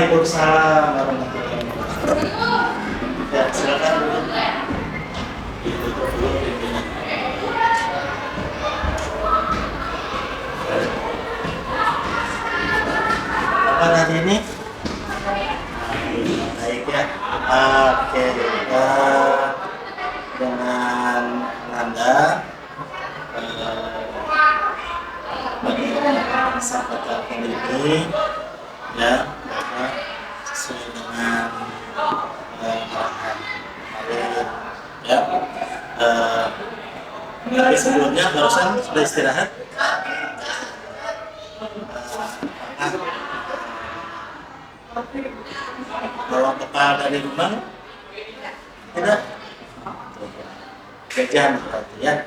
Waalaikumsalam warahmatullahi wabarakatuh. Ya, silakan dulu. Apa tadi ini? Baik ya. Oke. Dengan Nanda bagaimana kesempatan kali ini ya, bahwa sesuai dengan arahan kemarin ya. Tapi sebelumnya barusan sudah istirahat. Bawa bekal dari rumah? Tidak? Jajan berarti ya.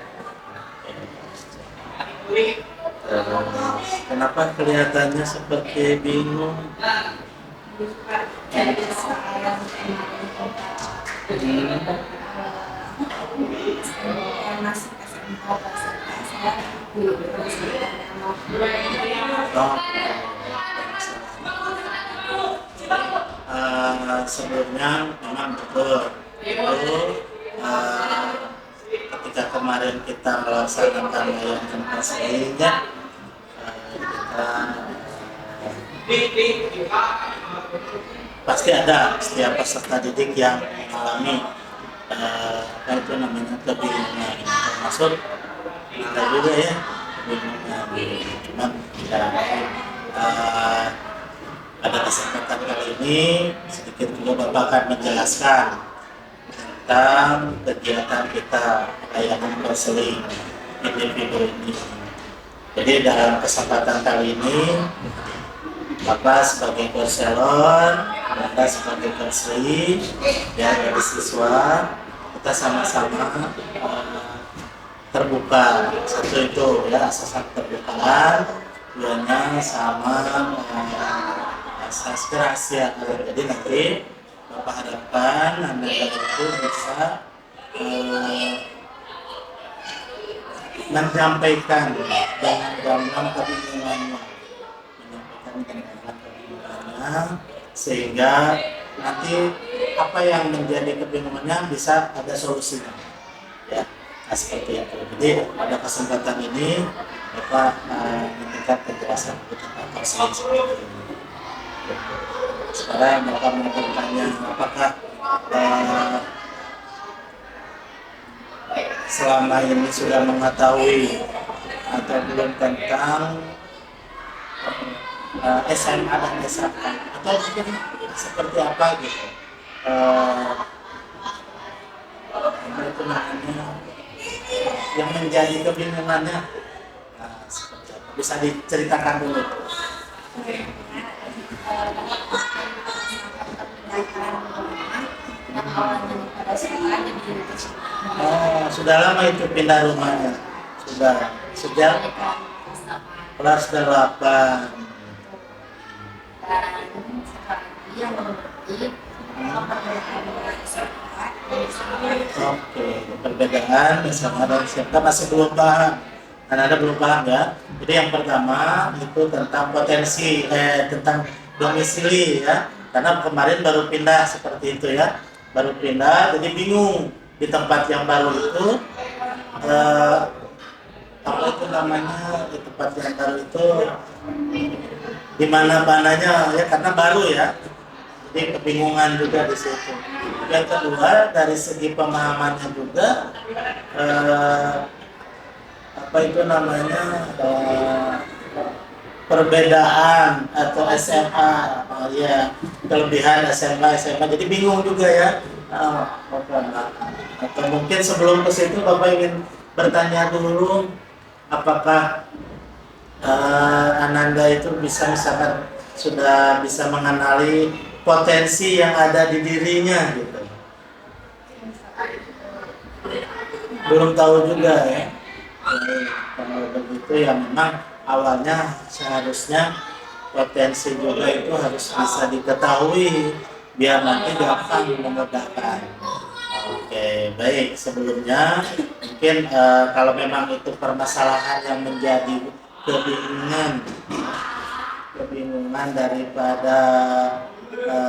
Kenapa kelihatannya seperti bingung? Sebelumnya memang betul itu ketika kemarin kita melaksanakan layanan konseling ya, kita pasti ada setiap peserta didik yang mengalami apa itu namanya kebingungan, termasuk ada juga ya kebingungan. Cuman ya, pada kesempatan kali ini sedikit juga Bapak akan menjelaskan tentang kegiatan kita layanan konseling individu ini. Jadi dalam kesempatan kali ini Bapak sebagai konselor, Anda sebagai konseling ya dari siswa, kita sama-sama terbuka. Satu itu ya asas keterbukaan, duanya sama asas kerahasiaan. Jadi nanti Bapak harapkan Anda itu bisa menyampaikan dengan gamblang kebingungannya, sehingga nanti apa yang menjadi kebingungannya bisa ada solusinya ya. Nah, seperti itu. Jadi pada kesempatan ini Bapak meningkat kejelasan tentang konseling seperti ini. Sekarang Bapak mau bertanya, apakah selama ini sudah mengetahui atau belum tentang SMA dan SMA, atau mungkin seperti apa gitu itu namanya yang menjadi kebingungannya, seperti apa? Bisa diceritakan dulu. Sudah lama itu pindah rumahnya? Sudah sejak kelas 8. Oke, perbedaan SMA dan SMK masih belum paham. Anda belum paham ya. Jadi yang pertama itu tentang potensi, tentang domisili ya. Karena kemarin baru pindah seperti itu ya. Baru pindah, jadi bingung di tempat yang baru itu. Apa itu namanya, di tempat yang baru itu di mana-mananya ya, karena baru ya. Jadi kebingungan juga di situ. Yang kedua dari segi pemahamannya juga apa itu namanya perbedaan atau SMA ya, kelebihan SMA jadi bingung juga ya. Atau mungkin sebelum ke situ Bapak ingin bertanya dulu, apakah Ananda itu bisa misalkan sudah bisa mengenali potensi yang ada di dirinya gitu. Belum tahu juga ya. Kalau begitu ya memang awalnya seharusnya potensi juga itu harus bisa diketahui biar nanti gampang memudahkan. Oke, baik. Sebelumnya mungkin kalau memang itu permasalahan yang menjadi kebingungan kebingungan daripada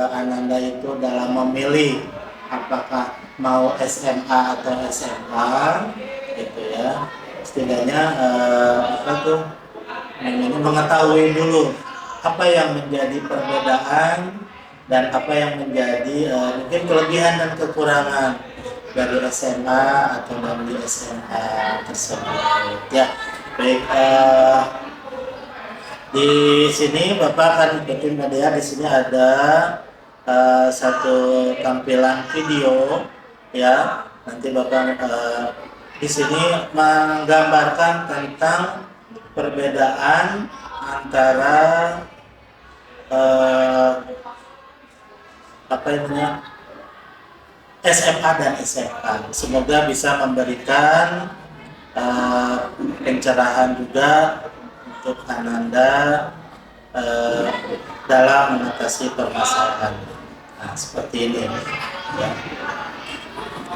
Ananda itu dalam memilih apakah mau SMA atau SMK gitu ya. Setidaknya apa tuh namanya mengetahui dulu apa yang menjadi perbedaan dan apa yang menjadi mungkin kelebihan dan kekurangan dari SMA atau dari SMA tersebut ya. Baik, di sini Bapak akan ikutin media. Di sini ada satu tampilan video ya. Nanti Bapak di sini menggambarkan tentang perbedaan antara apa namanya SMA dan SMK. Semoga bisa memberikan pencerahan juga untuk Ananda dalam mengatasi permasalahan. Nah, seperti ini ya.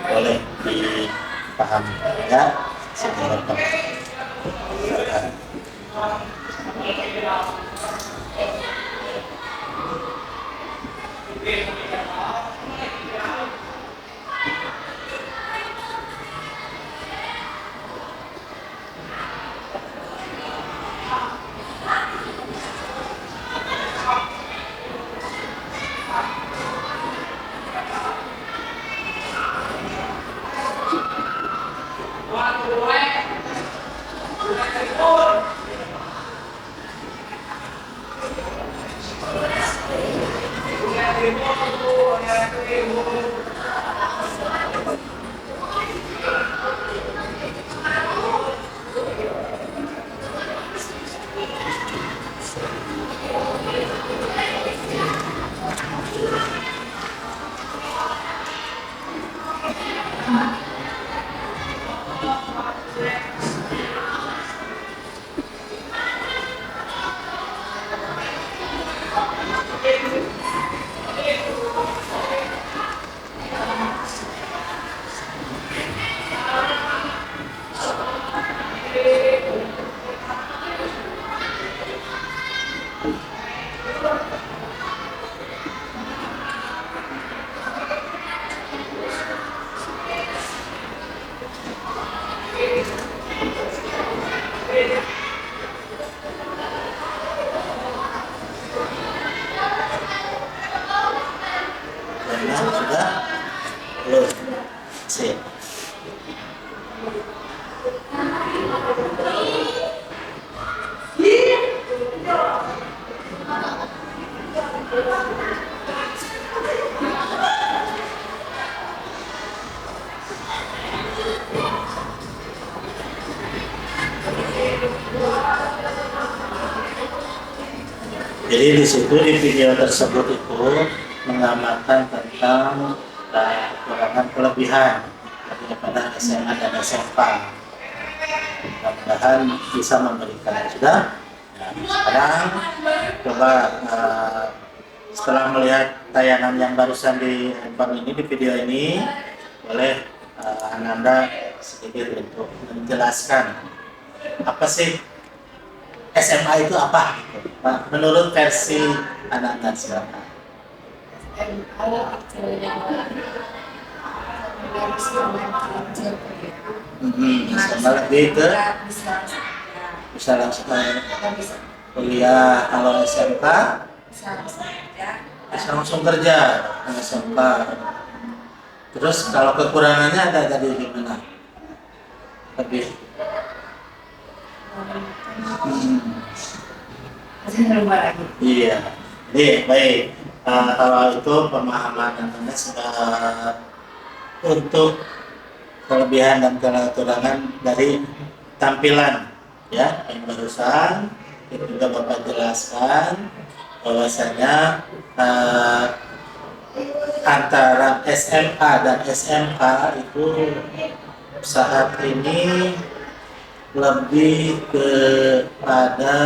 Boleh dipahami ya. Silakan. Sudah? Belum. Sip. Jadi di situ di video tersebut itu menggambarkan tentang kekurangan kelebihan daripada SMA dan SMK. Mudah-mudahan bisa memberikan. Sudah? Nah, sekarang coba setelah melihat tayangan yang barusan di handphone ini, di video ini, boleh Ananda sedikit untuk menjelaskan apa sih SMA itu apa? Menurut versi Ananda, silakan. SMA lebih ke bisa langsung kuliah. Kalau SMK bisa langsung kerja SMK. Terus kalau kekurangannya ada tadi gimana? Lebih iya. Jadi baik. Kalau itu pemahaman Anda sudah untuk kelebihan dan kekurangan dari tampilan ya yang barusan itu juga Bapak jelaskan bahwasanya antara SMA dan SMK itu saat ini lebih kepada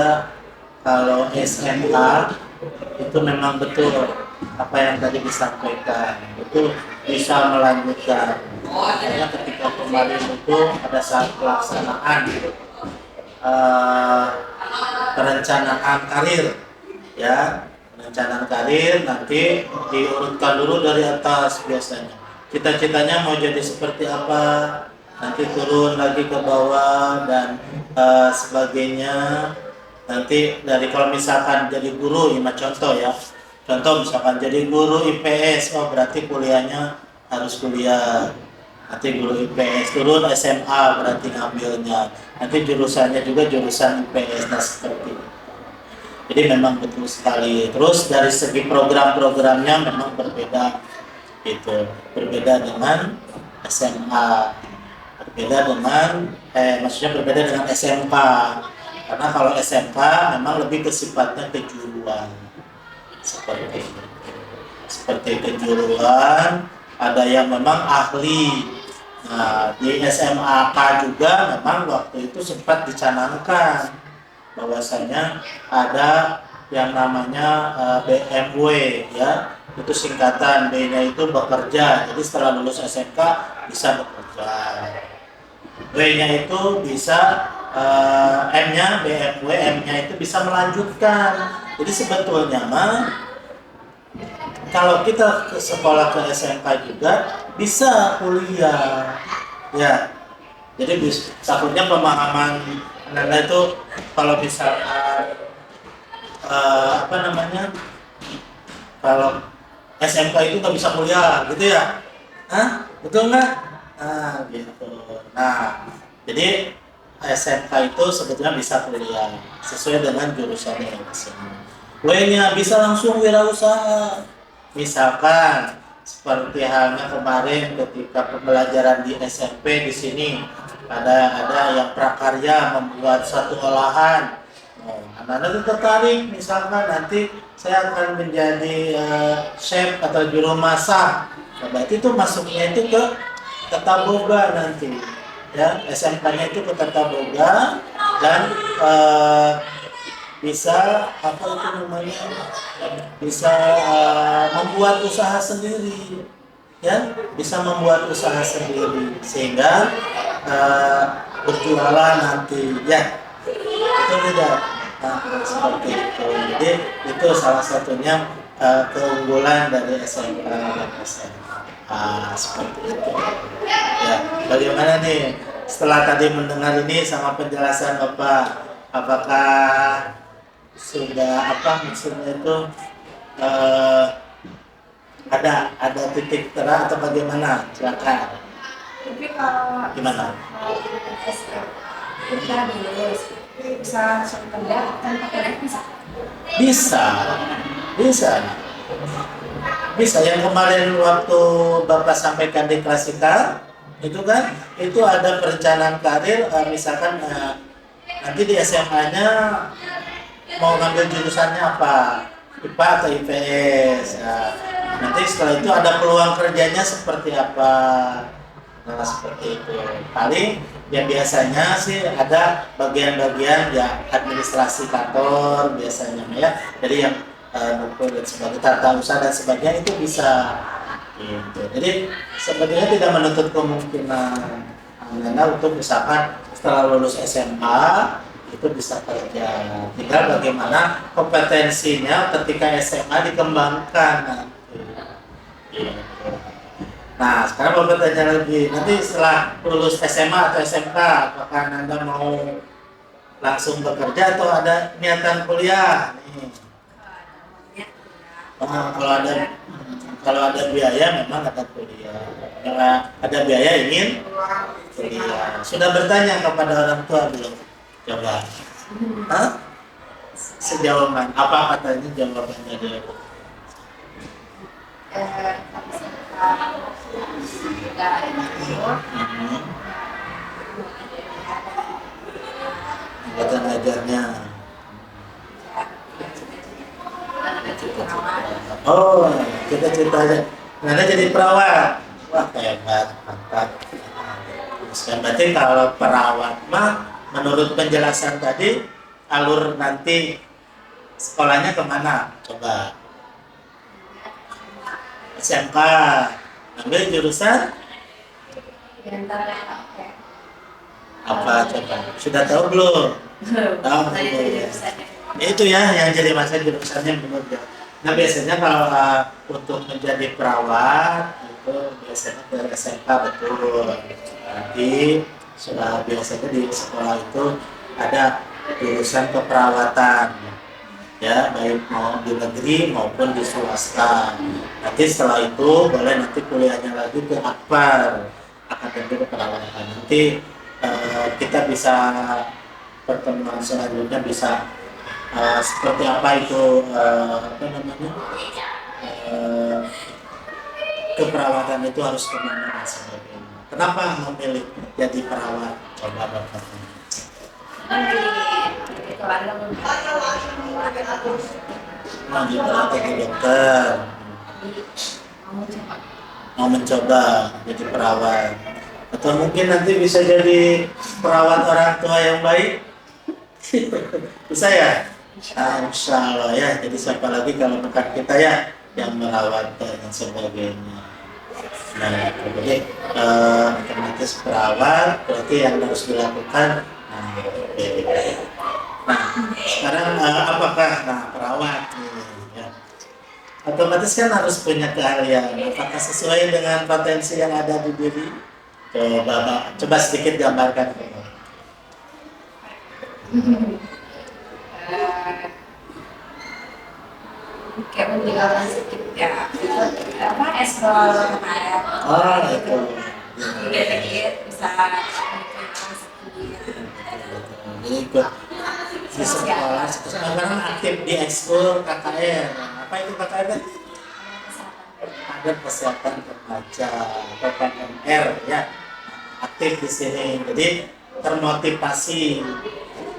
kalau SMA itu memang betul apa yang tadi disampaikan itu bisa melanjutkan. Makanya ketika kemarin itu pada saat pelaksanaan perencanaan karir ya. Perencanaan karir nanti diurutkan dulu dari atas biasanya. Cita-citanya mau jadi seperti apa, nanti turun lagi ke bawah dan sebagainya. Nanti dari kalau misalkan jadi guru, ini contoh ya. Contoh misalkan jadi guru IPS, oh berarti kuliahnya harus kuliah. Nanti guru IPS turun SMA berarti ngambilnya. Nanti jurusannya juga jurusan IPS, nah seperti itu. Jadi memang betul sekali. Terus dari segi program-programnya memang berbeda, gitu. Berbeda dengan SMA, berbeda dengan maksudnya berbeda dengan SMK. Karena kalau SMK memang lebih ke sifatnya kejuruan, seperti kejuruan. Ada yang memang ahli. Nah, di SMAK juga memang waktu itu sempat dicanangkan bahwasanya ada yang namanya BMW ya, itu singkatan, B-nya itu bekerja. Jadi setelah lulus SMK bisa bekerja. B-nya itu bisa M-nya BMW, M-nya itu bisa melanjutkan. Jadi sebetulnya mah kalau kita ke sekolah ke SMK juga bisa kuliah ya. Jadi takutnya pemahaman Anda itu kalau misalkan apa namanya, kalau SMK itu nggak bisa kuliah gitu ya. Hah? Betul nggak? Nah gitu. Nah jadi SMK itu sebetulnya bisa kuliah sesuai dengan jurusannya masing-masing. W-nya bisa langsung wirausaha. Misalkan seperti halnya kemarin ketika pembelajaran di SMP di sini ada yang prakarya membuat satu olahan. Anak-anak itu tertarik, misalkan nanti saya akan menjadi chef atau juru masak. Nah, berarti itu masuknya itu ke Tata Boga nanti. Ya, SMK-nya itu ke Tata Boga dan bisa apa itu namanya, bisa membuat usaha sendiri ya, bisa membuat usaha sendiri sehingga berjualan nanti ya, itu tidak seperti itu. Jadi itu salah satunya keunggulan dari SMK dan SMA seperti itu ya. Bagaimana nih setelah tadi mendengar ini sama penjelasan Bapak, apakah sudah apa maksudnya itu ada titik terang atau bagaimana? Silakan. Tapi kalau Gimana? kita lulus bisa langsung kerja tanpa kuliah bisa? Bisa, bisa, bisa. Yang kemarin waktu Bapak sampaikan di Klasika itu kan, itu ada perencanaan karir, misalkan nanti di SMA-nya mau ngambil jurusannya apa, IPA atau IPS. Nanti setelah itu ada peluang kerjanya seperti apa. Nah seperti itu. Paling ya biasanya sih ada bagian-bagian ya administrasi kantor biasanya ya. Jadi yang sebagai tata usaha dan sebagainya itu bisa. Gitu. Jadi sebetulnya tidak menutup kemungkinan Anda untuk misalkan setelah lulus SMA itu bisa kerja. Tinggal bagaimana kompetensinya ketika SMA dikembangkan nanti. Gitu. Nah, sekarang Bapak tanya lagi, nanti setelah lulus SMA atau SMK, apakah Anda mau langsung bekerja atau ada niatan kuliah? Nih. Kalau ada biaya memang ada kuliah. Kalau ada biaya ingin kuliah. Sudah bertanya kepada orang tua belum? Coba. Hah? Sejauh mana? Apa katanya jawabannya dia? Kata ngajarnya. Oh, cita-citanya Nana jadi perawat. Wah, hebat, mantap. Berarti kalau perawat mah menurut penjelasan tadi alur nanti sekolahnya kemana? Coba. SMK, ambil jurusan apa coba? Sudah tahu belum? Tahu belum? Itu ya yang jadi masalah jurusannya menurut dia. Nah biasanya kalau untuk menjadi perawat itu biasanya ke SMK betul. Nanti sudah biasanya di sekolah itu ada jurusan keperawatan ya baik mau di negeri maupun di swasta. Nanti setelah itu boleh nanti kuliahnya lagi ke Akpar Akademi Keperawatan. Nanti kita bisa pertemuan selanjutnya bisa seperti apa itu apa namanya eh, keperawatan itu harus kemana dan sebagainya. Kenapa memilih jadi perawat? Coba Bapak. Di keluarga Nah, di perawat jadi dokter, mau mencoba jadi perawat, atau mungkin nanti bisa jadi perawat orang tua yang baik, bisa ya? Insya Allah ya. Jadi siapa lagi kalau bukan kita ya yang merawat dan sebagainya. Nah, jadi otomatis perawat berarti yang harus dilakukan. Nah, oke. Nah sekarang apakah perawat ya, otomatis kan harus punya keahlian. Apakah sesuai dengan potensi yang ada di diri? Coba sedikit gambarkan. kayak meninggalkan sedikit ya apa esrol kayak Oh itu. dikit bisa Jadi ikut di sekolah, sekarang aktif di ekskul KKR. Apa itu KKR kan? Ada kesehatan remaja atau PMR ya, aktif di sini. Jadi termotivasi.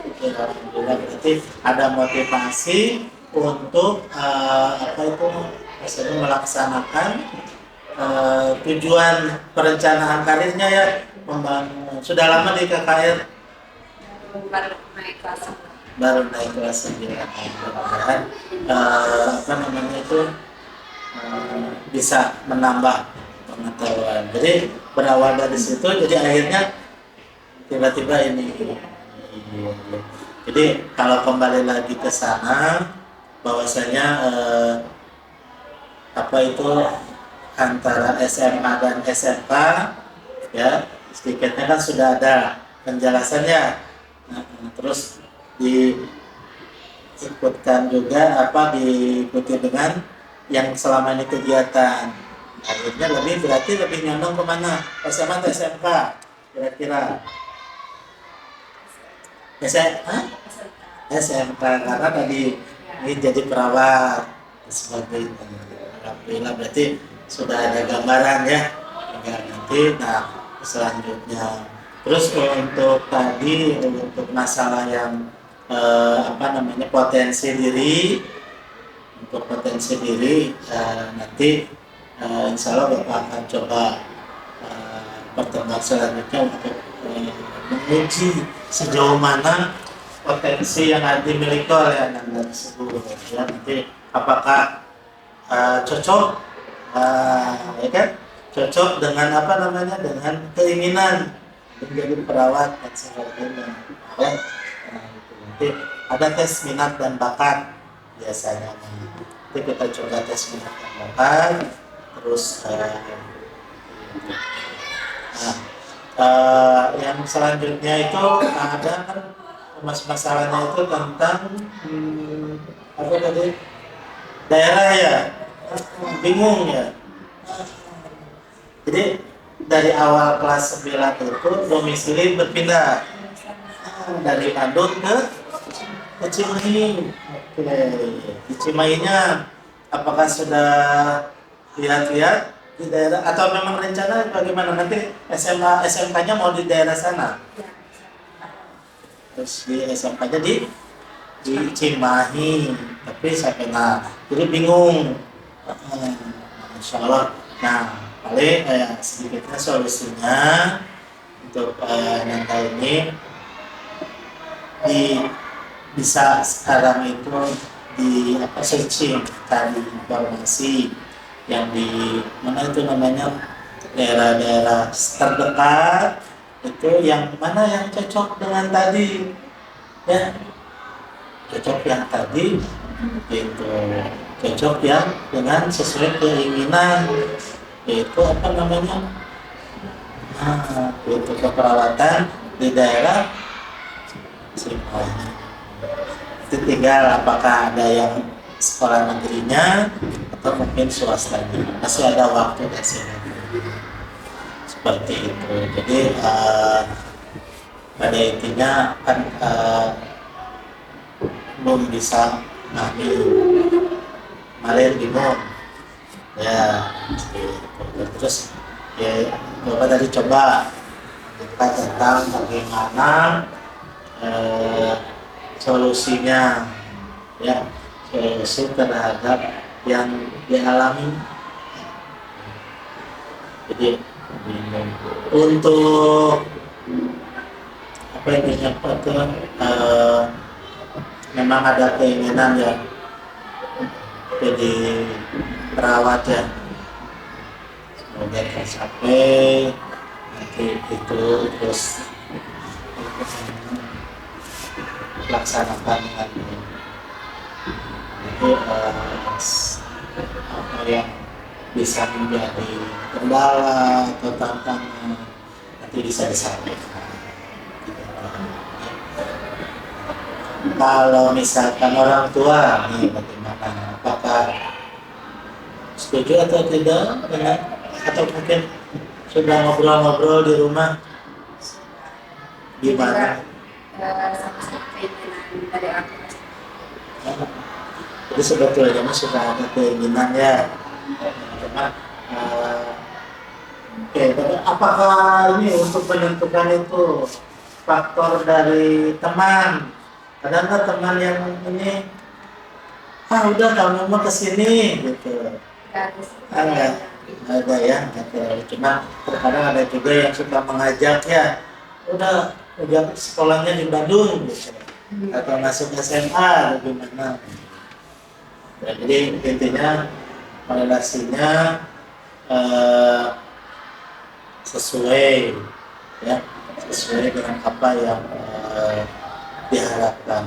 Oke, alhamdulillah berarti ada motivasi untuk apa itu maksudnya melaksanakan tujuan perencanaan karirnya ya, membangun. Sudah lama di KKR? baru naik kelas Baru naik kelas 9. Mudah-mudahan apa namanya itu bisa menambah pengetahuan. Jadi berawal dari situ, jadi akhirnya tiba-tiba ini. Jadi kalau kembali lagi ke sana, bahwasanya apa itu antara SMA dan SMK ya sedikitnya kan sudah ada penjelasannya. Nah, terus diikutkan juga diikuti dengan yang selama ini kegiatan. Akhirnya berarti lebih nyondong kemana? SMA atau SMK kira-kira? SMK karena tadi ini jadi perawat sebagainya. Alhamdulillah berarti sudah ada gambaran ya. Tinggal nanti selanjutnya. Terus untuk tadi untuk masalah yang potensi diri, untuk potensi diri nanti insya Allah Bapak akan coba pertemuan selanjutnya untuk menguji sejauh mana potensi yang dimiliki oleh anak-anak tersebut ya, nanti apakah cocok ya kan, cocok dengan dengan keinginan menjadi perawat dan sebagainya ya. Nanti ada tes minat dan bakat biasanya. Nanti kita coba tes minat dan bakat terus yang selanjutnya itu ada kan masalahnya itu tentang apa tadi daerah ya, bingung ya. Jadi dari awal kelas 9 itu domisili berpindah dari Bandung ke Cimahi. Oke, di Cimahinya apakah sudah lihat-lihat di daerah atau memang rencana bagaimana nanti SMA SMK-nya mau di daerah sana? Terus di SMK-nya di Cimahi, tapi saya kena jadi bingung. Insya Allah. Nah, paling sedikitnya solusinya untuk nanti ini bisa sekarang itu searching cari informasi yang di mana itu namanya daerah-daerah terdekat itu yang mana yang cocok dengan tadi ya. cocok yang tadi itu, cocok yang dengan sesuai keinginan, yaitu apa namanya, itu keperawatan di daerah semuanya. Itu tinggal apakah ada yang sekolah negerinya atau mungkin swastanya, masih ada waktu di sini seperti itu. Jadi pada intinya kan belum bisa ngambil kemarin bingung ya gitu. Terus ya Bapak tadi coba kita tentang bagaimana solusinya ya, solusi terhadap yang dialami. Jadi untuk apa yang disampaikan, memang ada keinginan ya jadi perawat ya, semoga tercapai nanti itu, terus laksanakan dengan itu apa yang bisa menjadi kendala atau tantangan nanti bisa disampaikan. Kalau misalkan orang tua nih bagaimana, apakah setuju atau tidak dengan, atau mungkin sudah ngobrol-ngobrol di rumah gimana? Sama-sama keinginan dari aku. Jadi sebetulnya sudah ada keinginan ya. Cuma tapi apakah ini untuk menentukan itu faktor dari teman? Kadang kan teman yang ini, udah kamu mau kesini gitu. Enggak ada ya, cuma terkadang ada juga yang suka mengajak ya, udah sekolahnya di Bandung gitu, atau masuk SMA atau gimana. Ya, jadi intinya relasinya sesuai ya, sesuai dengan apa yang diharapkan.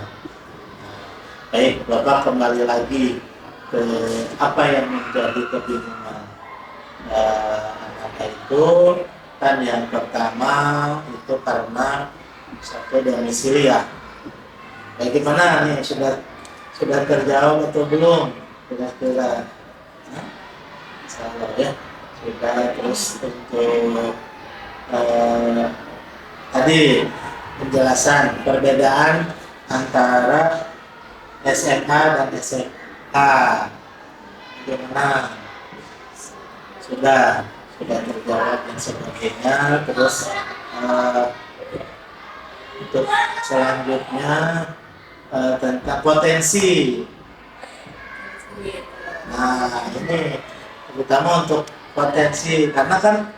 Baik, Bapak kembali lagi ke apa yang menjadi kebingungan anak itu. Kan yang pertama itu karena satu domisili ya. Bagaimana nih, sudah terjawab atau belum? Kira-kira salah ya. Sudah. Terus untuk tadi penjelasan perbedaan antara SMA dan SMA bagaimana, sudah terjawab dan sebagainya. Terus untuk selanjutnya tentang potensi. Nah ini terutama untuk potensi, karena kan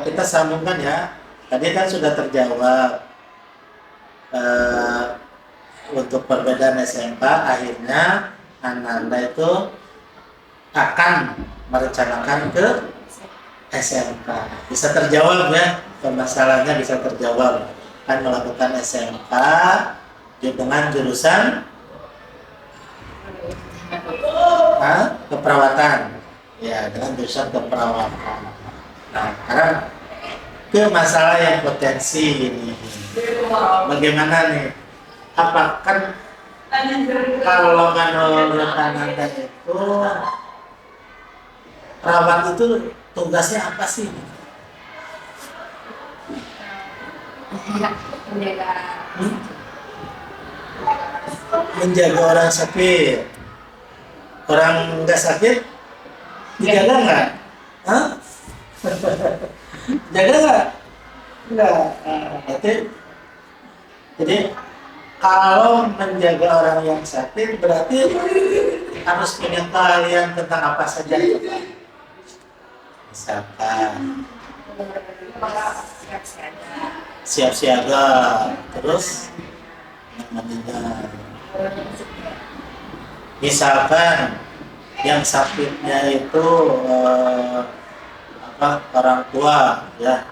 kita sambungkan ya, tadi kan sudah terjawab untuk perbedaan SMK. Akhirnya Ananda itu akan merencanakan ke SMK. Bisa terjawab ya, permasalahannya bisa terjawab, kan melakukan SMK dengan jurusan keperawatan ya, dengan jurusan keperawatan. Nah sekarang ke masalah yang potensi ini, bagaimana nih, apa kan kalau menurut Ananda itu perawat itu tugasnya apa sih? Menjaga orang sakit. Orang nggak sakit dijaga nggak? Jaga nggak? Nggak. Jadi kalau menjaga orang yang sakit berarti harus punya keahlian tentang apa saja. Misalkan siap siaga, terus namanya misalkan yang sakitnya itu orang tua ya,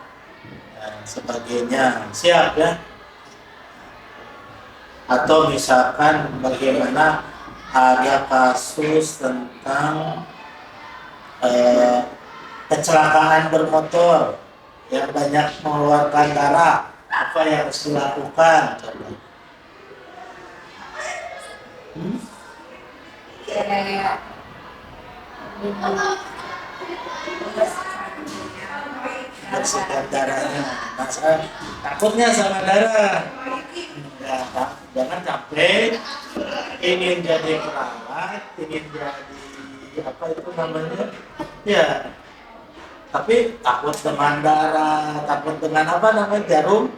sebagainya, siap ya. atau misalkan bagaimana ada kasus tentang kecelakaan bermotor yang banyak mengeluarkan darah, apa yang harus dilakukan? Coba. Kayak Bersihkan darahnya. Nah, saya takutnya sama darah. Ya, jangan sampai ingin jadi perawat, ingin jadi apa itu namanya? Ya, tapi takut dengan darah, takut dengan apa namanya jarum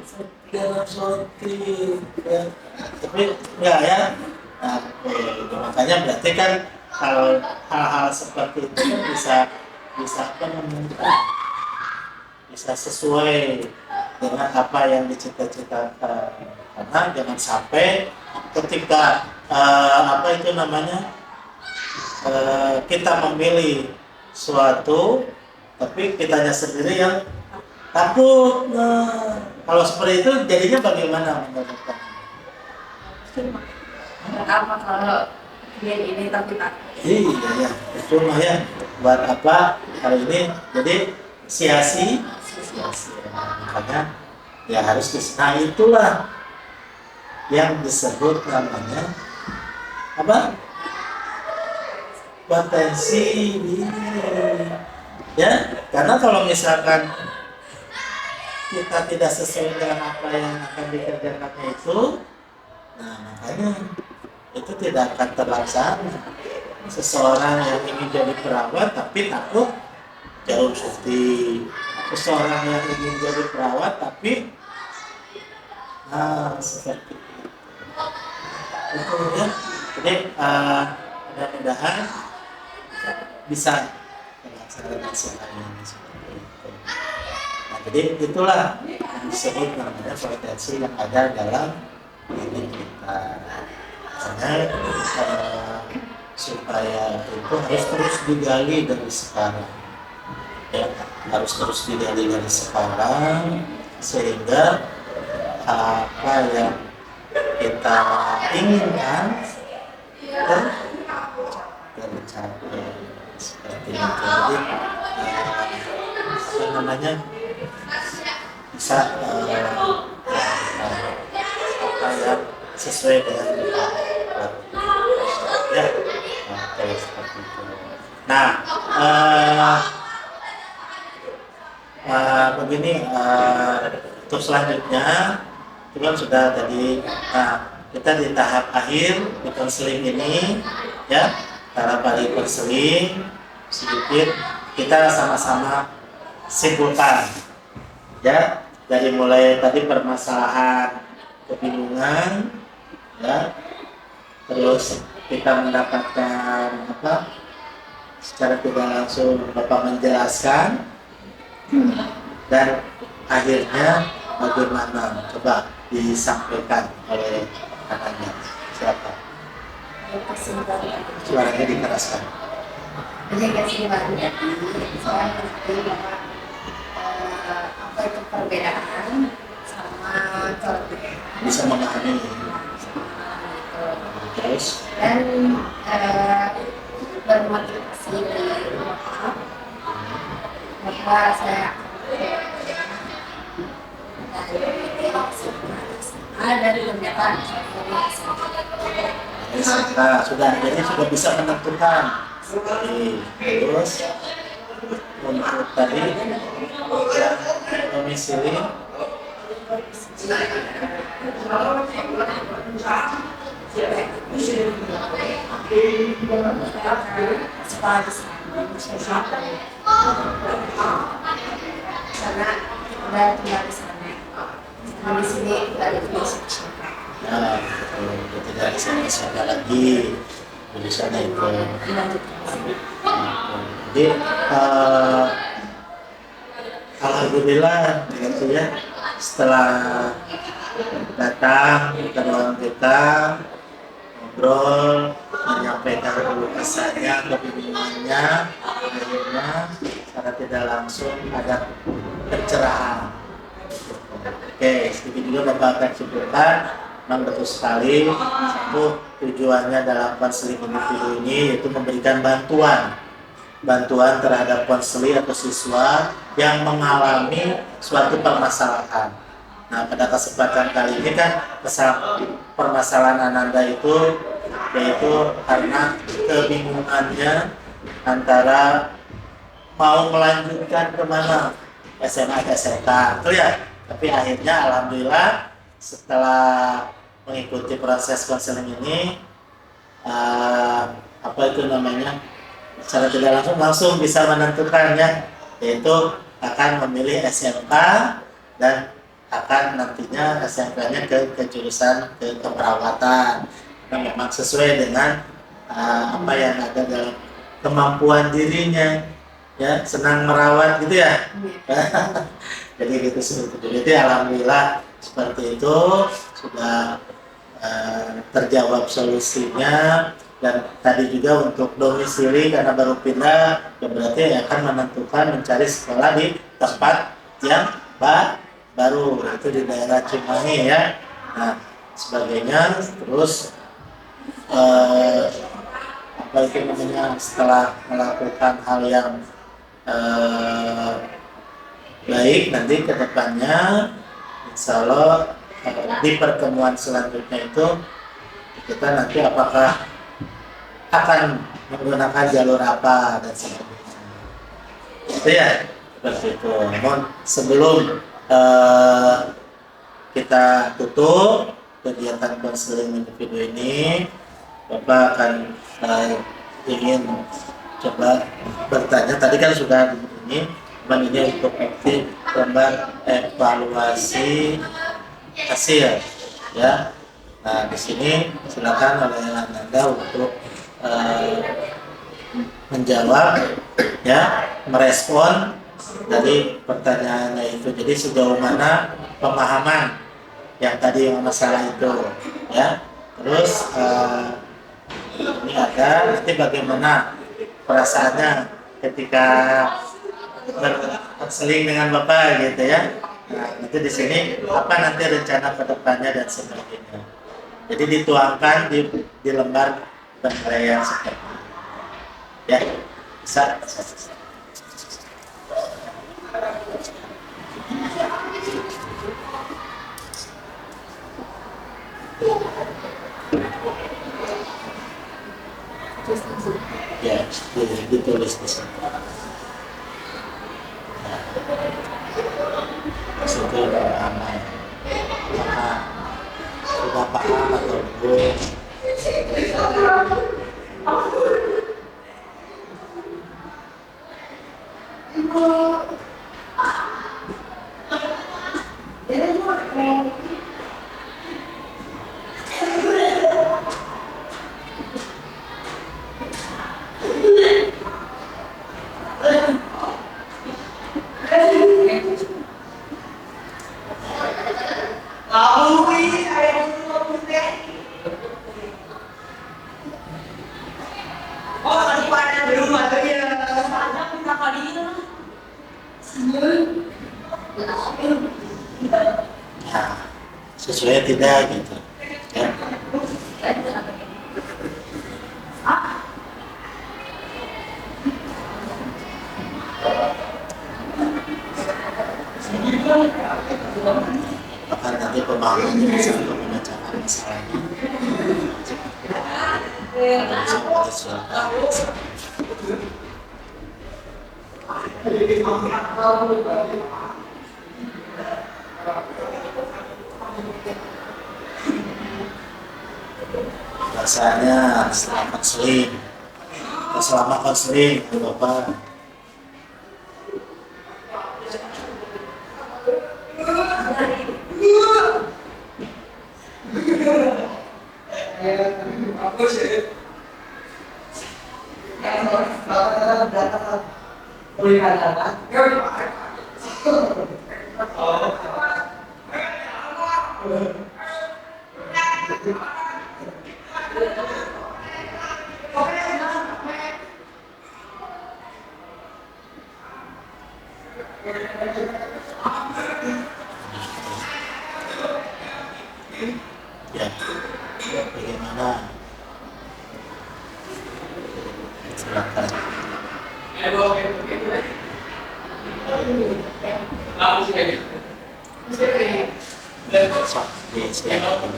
suntik. Ya. Tapi enggak ya. Nah, makanya berarti kan kalau hal-hal seperti itu kan bisa apa namanya? Bisa sesuai dengan apa yang dicita-citakan, karena jangan sampai ketika apa itu namanya kita memilih suatu tapi kitanya sendiri yang takut. Kalau seperti itu jadinya bagaimana menurut kamu? cuma apa kalau dia ini tapi tak Iya ya, cuma ya buat apa hari ini jadi sia-sia. Makanya ya harus nah itulah yang disebut namanya apa, potensi diri ya, karena kalau misalkan kita tidak sesuai dengan apa yang akan dikerjakannya itu, nah makanya itu tidak akan terlaksana. Seseorang yang ingin jadi perawat tapi takut jarum suntik, seseorang yang ingin jadi perawat tapi seperti itu ya. Jadi mudah-mudahan bisa terlaksana semuanya seperti itu. Nah, jadi itulah yang disebut namanya potensi yang ada dalam diri kita. Makanya supaya itu harus terus digali dari sekarang. Ya, harus terus digali dari sekarang sehingga apa yang kita inginkan tercapai seperti itu. Jadi apa namanya bisa apa yang sesuai dengan ya seperti itu. Nah begini untuk selanjutnya itu kan sudah tadi kita di tahap akhir di konseling ini ya, tahap akhir konseling sedikit kita sama-sama simpulkan ya, dari mulai tadi permasalahan kebingungan ya, terus kita mendapatkan apa secara tidak langsung Bapak menjelaskan, dan akhirnya bagaimana coba disampaikan oleh kakaknya. Siapa? Suaranya dikeraskan. menjaga keseimbangan tadi saya mengerti bahwa apa itu perbedaan sama kelebihan Bisa memahami. Terus dan bermotivasi di Bapak bahwa saya dan ternyata nah, sudah jadi sudah bisa menentukan. Terus untuk tadi yang domisili sekolah di sana karena udah tinggal di sana. Di sini nggak ada tulisan. nah, tidak siapa lagi di sana itu. Jadi alhamdulillah gitu ya, setelah datang ke ruang kita ngobrol menyampaikan dulu kesannya kebingungannya, akhirnya secara tidak langsung ada pencerahan. Oke, sedikit juga Bapak akan simpulkan memang betul sekali. Satu, tujuannya dalam konseling individu ini yaitu memberikan bantuan terhadap konseli atau siswa yang mengalami suatu permasalahan. Nah, pada kesempatan kali ini kan permasalahan Ananda itu yaitu karena kebingungannya antara mau melanjutkan kemana, SMA ke SMK, itu ya. Tapi akhirnya alhamdulillah setelah mengikuti proses konseling ini, apa itu namanya, secara tidak langsung bisa menentukannya, yaitu akan memilih SMK dan akan nantinya SMK-nya ke jurusan keperawatan. Nah, memang sesuai dengan apa yang ada dalam kemampuan dirinya, ya, senang merawat gitu ya. Jadi gitu seperti itu. Jadi alhamdulillah seperti itu sudah terjawab solusinya. Dan tadi juga untuk domisili karena baru pindah, ya berarti akan menentukan mencari sekolah di tempat yang baru, itu di daerah Cimahi ya. Nah, sebagainya terus apa itu namanya, setelah melakukan hal yang baik, nanti ke depannya insya Allah di pertemuan selanjutnya itu kita nanti apakah akan menggunakan jalur apa dan sebagainya. Itu ya, seperti itu. Namun sebelum kita tutup kegiatan konseling individu ini, Bapak akan ingin coba bertanya. Tadi kan sudah ini, untuk aktif lembar evaluasi hasil, ya. Nah, di sini silakan oleh Ananda untuk menjawab, ya, merespon dari pertanyaannya itu. Jadi sejauh mana pemahaman yang tadi yang masalah itu, ya. Terus ini ada nanti bagaimana perasaannya ketika berseling dengan Bapak gitu ya. Nah, itu di sini apa nanti rencana kedepannya dan sebagainya. Jadi dituangkan di lembar penilaian seperti ini. Ya, bisa. Ya, ditulis di sini. Situ aman. Maka sudah paham atau belum? Nah, sesuai tidak gitu ya. Bahkan nanti pemahamannya bisa untuk memecahkan masalahnya. Rasanya selama konseling Bapak ya silakan. Silakan.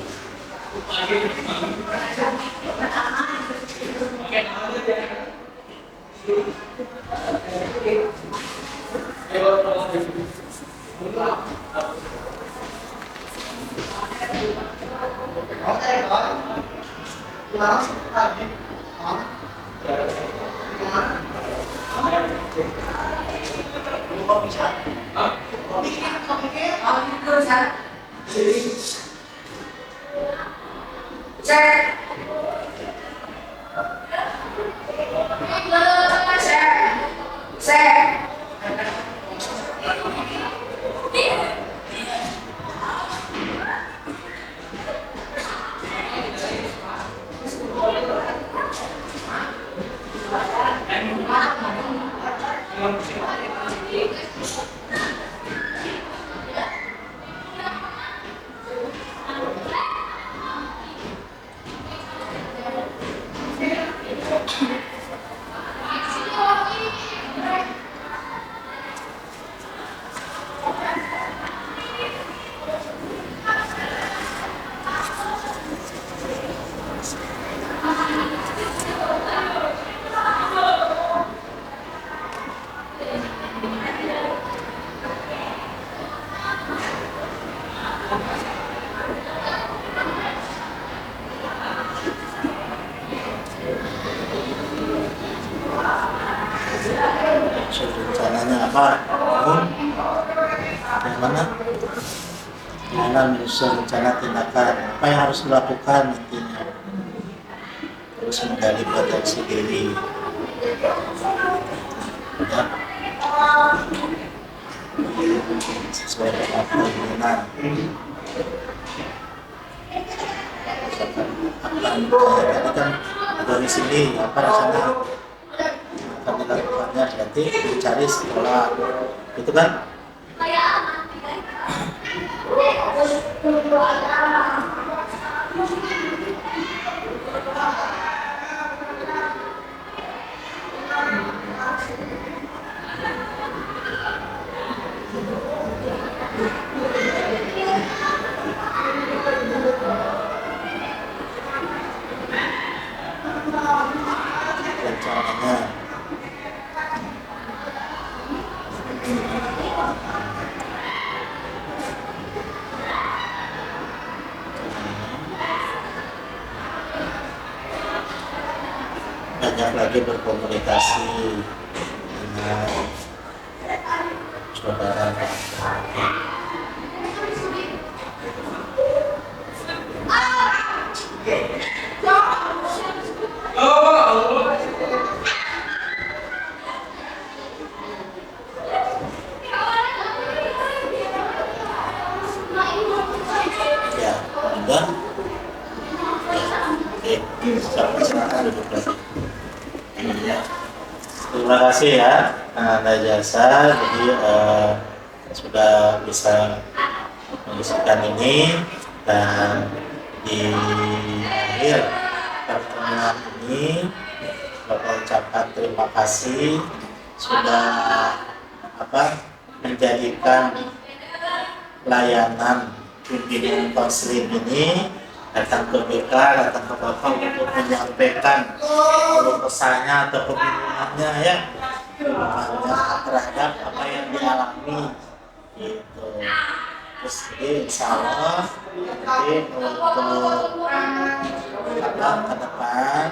Rencananya apa? Bagaimana? Gimana menyusun rencana tindakan? Apa yang harus dilakukan nantinya? Terus menggali potensi diri. Ya. Sesuai dengan keinginan. Tadi kan domisili apa rencana akan dilakukannya, berarti mencari sekolah, gitu kan? Rencananya banyak lagi berkomunikasi dengan saudara. Ya, udah. Oke, silakan duduk lagi. Ya. Terima kasih ya, Anda Jasa. Jadi sudah bisa mengisikan ini, dan di akhir pertemuan ini Bapak ucapkan terima kasih sudah menjadikan layanan bimbingan konseling ini datang ke BK, datang ke Bapak untuk menyampaikan keluh kesahnya atau kebingungannya ya, kebingungannya terhadap apa yang dialami gitu. Terus jadi insya Allah nanti untuk ke depan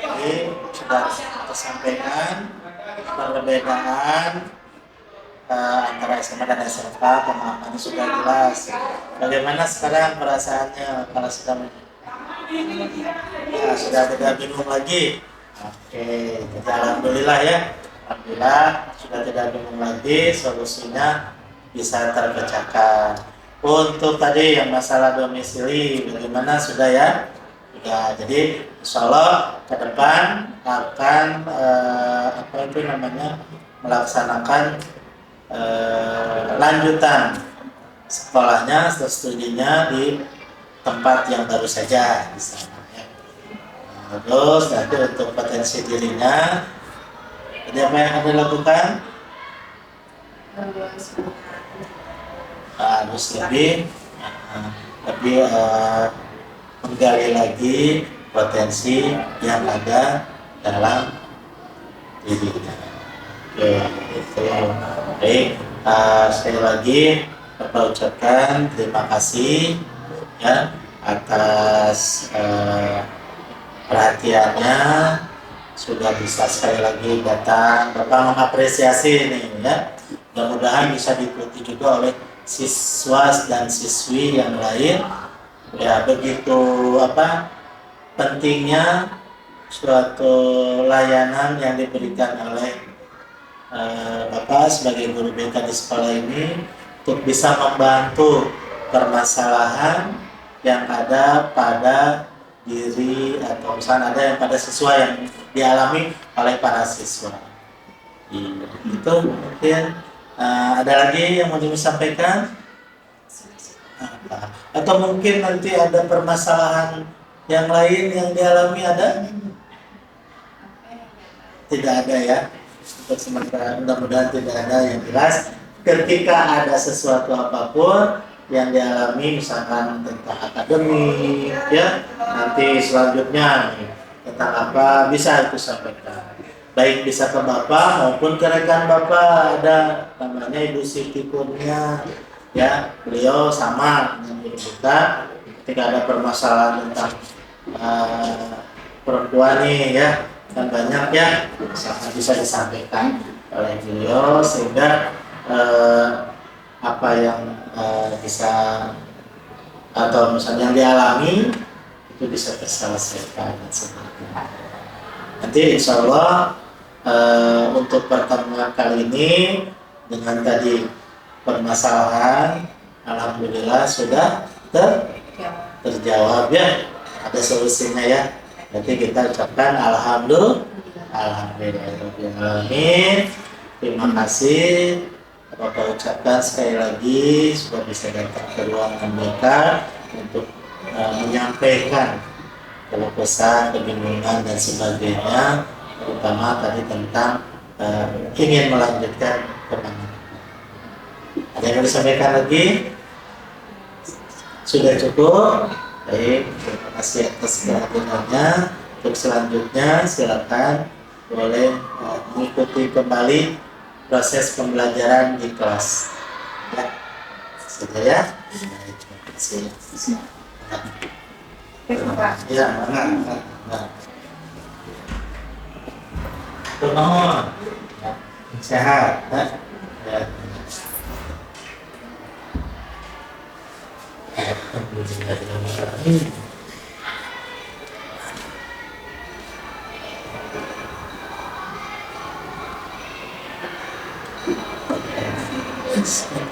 ini sudah kita sampaikan perbedaan antara SMA dan SMK, pemahamannya sudah jelas. Bagaimana sekarang perasaannya kalau sudah tidak bingung lagi? Oke, kita alhamdulillah ya. Alhamdulillah sudah tidak bingung lagi, solusinya bisa terpecahkan. Untuk tadi yang masalah domisili, bagaimana sudah ya? Ya, jadi insya Allah ke depan akan melaksanakan lanjutan sekolahnya atau studinya di tempat yang baru saja misalnya. Terus nanti untuk potensi dirinya Jadi apa yang Anda lakukan? Harus lebih menggali lagi potensi yang ada dalam dirinya. Oke, itu. Baik, sekali lagi Bapak ucapkan terima kasih ya atas perhatiannya, sudah bisa sekali lagi datang. Bapak mengapresiasi ini ya. Mudah-mudahan bisa diikuti juga oleh siswa dan siswi yang lain. Ya, begitu pentingnya suatu layanan yang diberikan oleh Bapak sebagai guru BK di sekolah ini untuk bisa membantu permasalahan yang ada pada diri atau misalnya ada yang pada siswa yang dialami oleh para siswa. Itu mungkin ada lagi yang mau disampaikan? Atau mungkin nanti ada permasalahan yang lain yang dialami ada? Tidak ada ya. Untuk sementara mudah-mudahan tidak ada. Yang jelas ketika ada sesuatu apapun yang dialami misalkan tentang akademik ya, nanti selanjutnya tentang apa bisa itu sampaikan, baik bisa ke Bapak maupun ke rekan Bapak. Ada namanya Ibu Siti Kurnia ya, beliau sama dengan guru kita. Ketika ada permasalahan tentang perempuan nih ya, kan banyak ya, sangat bisa disampaikan oleh beliau sehingga apa yang bisa atau misalnya yang dialami itu bisa terselesaikan sebagainya. Nanti insya Allah untuk pertemuan kali ini dengan tadi permasalahan, alhamdulillah sudah terjawab ya, ada solusinya ya. Nanti kita ucapkan alhamdulillah. Terima kasih. Bapak ucapkan sekali lagi sudah bisa datang ke ruangan mereka untuk menyampaikan keluh kesah, kebingungan dan sebagainya, terutama tadi tentang ingin melanjutkan kemana. Ada yang mau disampaikan lagi? Sudah cukup? Baik, terima kasih atas perhatiannya. Untuk selanjutnya silakan boleh mengikuti kembali proses pembelajaran di kelas. Ya, sudah ya. Terima kasih. Ya, nah. Turun. Sehat. Ya.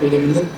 Menit.